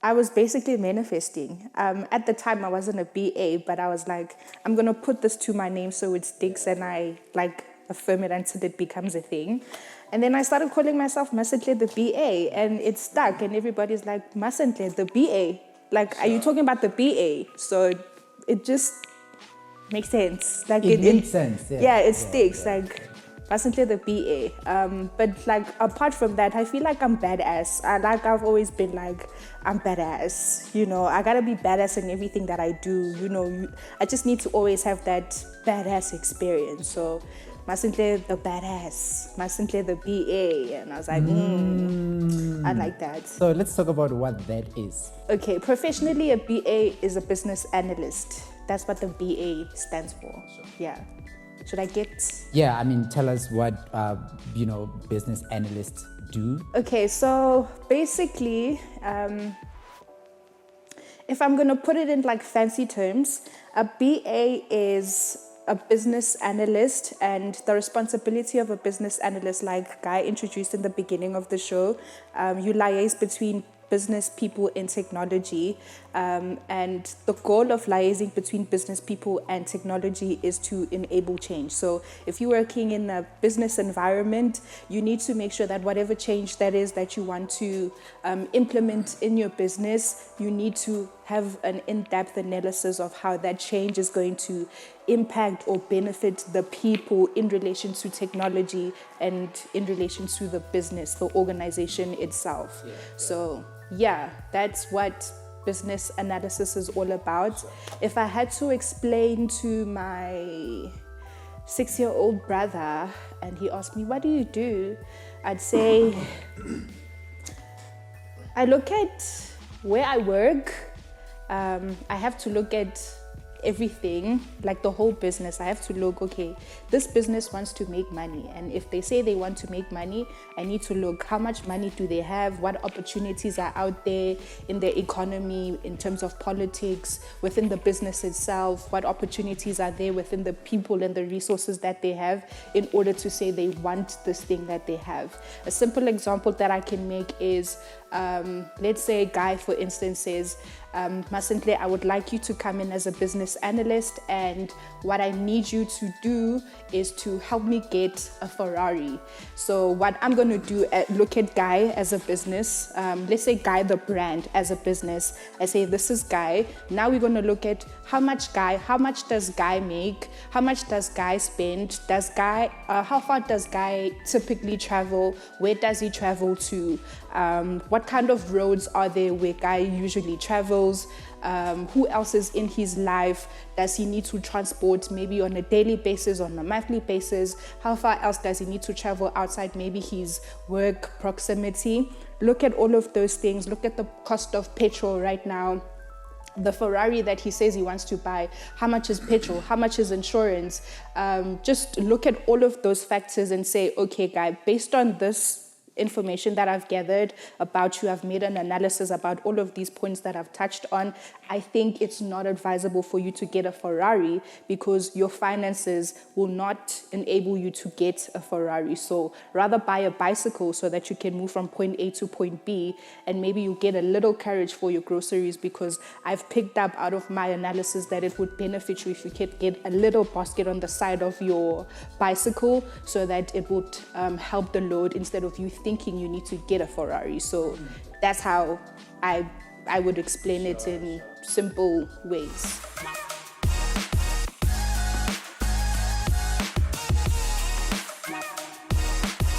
I was basically manifesting. At the time, I wasn't a BA, but I was like, I'm going to put this to my name so it sticks and I like affirm it until it becomes a thing. And then I started calling myself Masentle the BA, and it stuck. And everybody's like, Masentle the BA. Like, are you talking about the BA? So it just makes sense. Like it makes sense. Yeah, it sticks. Like, Masentle the BA. But like, apart from that, I feel like I'm badass. I've always been like, I'm badass. You know, I gotta be badass in everything that I do. You know, I just need to always have that badass experience. So Masentle the badass, Masentle the BA. And I was like, I like that. So let's talk about what that is. Okay, professionally, a BA is a business analyst. That's what the BA stands for. Yeah. Should I get? Yeah, I mean, tell us what, business analysts do. Okay, so basically, if I'm going to put it in like fancy terms, a BA is a business analyst, and the responsibility of a business analyst, like Guy introduced in the beginning of the show, you liaise between business people and technology, and the goal of liaising between business people and technology is to enable change. So if you're working in a business environment, you need to make sure that whatever change that is that you want to implement in your business, you need to have an in-depth analysis of how that change is going to impact or benefit the people in relation to technology and in relation to the business, the organization itself. So yeah, that's what business analysis is all about. If I had to explain to my 6-year-old brother and he asked me, what do you do? I'd say, I look at where I work. I have to look at everything, like the whole business. I have to look, okay, this business wants to make money, and if they say they want to make money, I need to look how much money do they have, what opportunities are out there in the economy, in terms of politics, within the business itself, what opportunities are there within the people and the resources that they have in order to say they want this thing that they have. A simple example that I can make is, let's say a guy, for instance, says, Masentle, I would like you to come in as a business analyst, and what I need you to do is to help me get a Ferrari. So what I'm going to do, look at Guy as a business, let's say Guy the brand as a business. I say, this is Guy. Now we're going to look at how much does Guy make? How much does Guy spend? How far does Guy typically travel? Where does he travel to? What kind of roads are there where Guy usually travels? Who else is in his life? Does he need to transport maybe on a daily basis, on a monthly basis? How far else does he need to travel outside maybe his work proximity? Look at all of those things. Look at the cost of petrol right now. The Ferrari that he says he wants to buy, how much is petrol, how much is insurance? Just look at all of those factors and say, okay, Guy, based on this information that I've gathered about you, I've made an analysis about all of these points that I've touched on. I think it's not advisable for you to get a Ferrari because your finances will not enable you to get a Ferrari. So rather buy a bicycle so that you can move from point A to point B, and maybe you get a little carriage for your groceries, because I've picked up out of my analysis that it would benefit you if you could get a little basket on the side of your bicycle so that it would help the load instead of you thinking you need to get a Ferrari. So that's how I would explain it in simple ways.